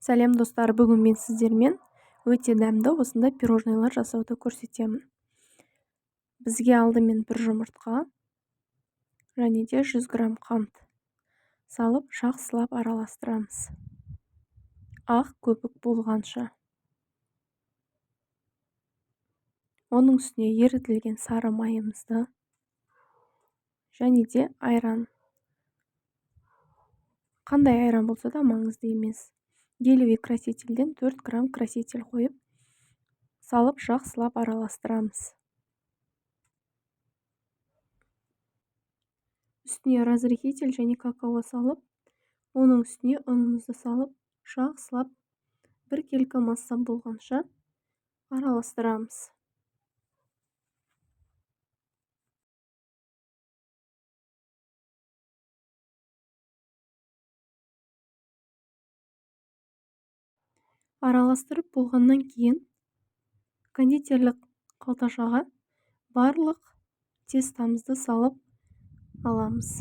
Сәлем достар, бүгін мен сіздермен өте дәмді осындай пирожнойлар жасауды көрсетемін. Бізге алдымен бір жұмыртқа және де 100 грамм қант салып жақсылап араластырамыз. Ақ көпік болғанша. Оның үстіне ерітілген сары майымызды және де айран. Қандай айран болса да маңызды емес. Гелевый красительден 4 грамм краситель қойып, салып жақсылап араластырамыз. Үстіне разрыхитель және какао салып, оның үстіне ұнымызды салып, жақсылап бір келкі масса болғанша араластырамыз. Араластырып болғаннан кейін кондитерлік қалташаға барлық тестамызды салып аламыз.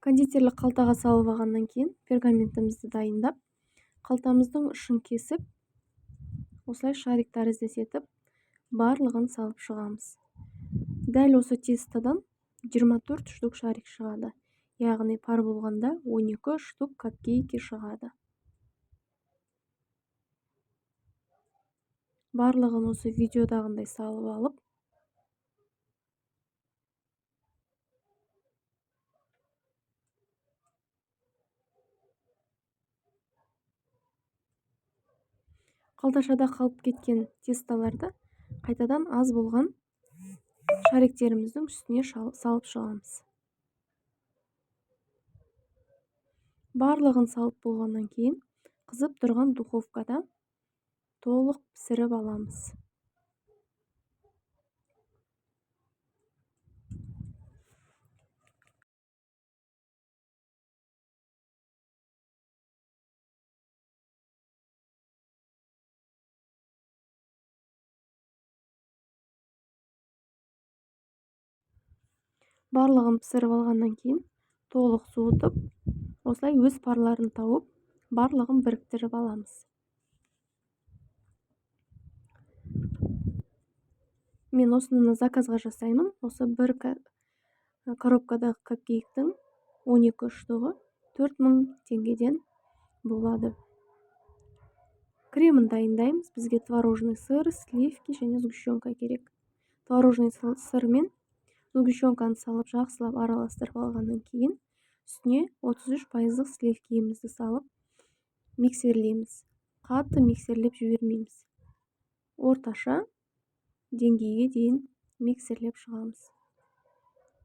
Кондитерлік қалтаға салып алғаннан кейін пергаментімізді дайындап, қалтамыздың ұшын кесіп, осылай шарик тәрізді етіп, барлығын салып шығамыз. Дәл осы тестадан 24 штук шарик шығады. Яғни пар болғанда 12 штук капкейки шығады. Барлығын осы видеодағындай салып алып, қалташада қалып кеткен тесталарды қайтадан аз болған шариктеріміздің үстіне салып шығамыз. Барлығын салып болғаннан кейін қызып тұрған духовкада толық пісіріп аламыз. Барлығын пісіріп алғаннан кейін толық суытып, осылай өз парларын тауып, барлығын біріктіріп аламыз. Мен осыны заказға жасаймын. Осы бір коробкадағы капкейктің 12 штуғы 4000 теңгеден болады. Кремін дайындаймыз. Бізге творожный сыр, сливки және сгущенка керек. Творожный сыр мен сгущенканы салып жақсылап араластырып алғаннан кейін, үстіне 33% сливкиімізді салып миксерлейміз. Қатты миксерлеп жібермейміз. Орташа деңгейге дейін миксерлеп шығамыз.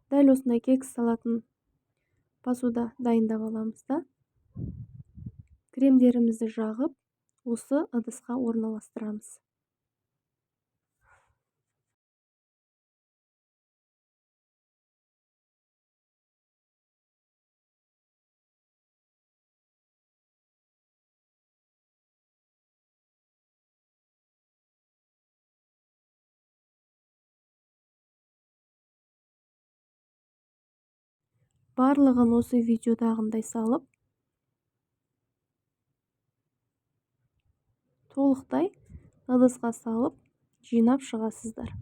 Дәл осындай кекс салатын посуда дайындап аламыз да, кремдерімізді жағып, осы ыдысқа орналастырамыз. Барлығын осы видеодағындай салып, толықтай ыдысқа салып, жинап шығасыздар.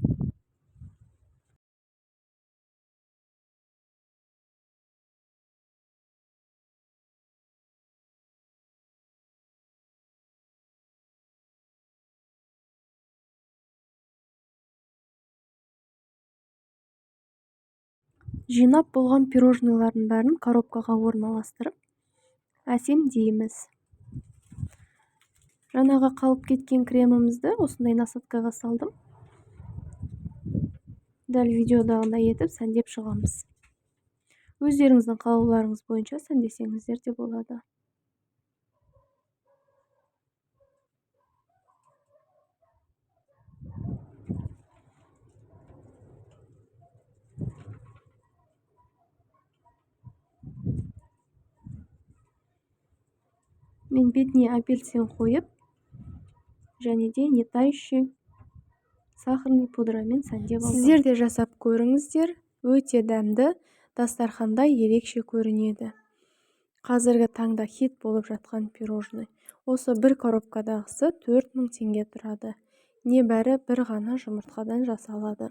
Жинап болған пирожнойлардың бәрін коробкаға орналастырып, әсемдейміз. Жаңағы қалып кеткен кремімізді осындай насадкаға салдым. Дәл видеодағындай етіп сәндеп шығамыз. Өздеріңіздің қалауларыңыз бойынша сәндесеңіздер де болады. Мен бетіне апельсин қойып, және де не тающий сахарный пудрамен сәндеп алдым. Сіздер де жасап көріңіздер, өте дәмді, дастарханда ерекше көрінеді. Қазіргі таңда хит болып жатқан пирожный. Осы бір коробкадағысы 4000 теңге тұрады. Небәрі бір ғана жұмыртқадан жасалады.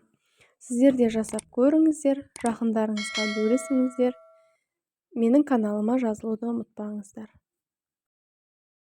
Сіздер де жасап көріңіздер, жақындарыңызға бөлісіңіздер. Менің каналыма жазылуды ұмытпаңыздар.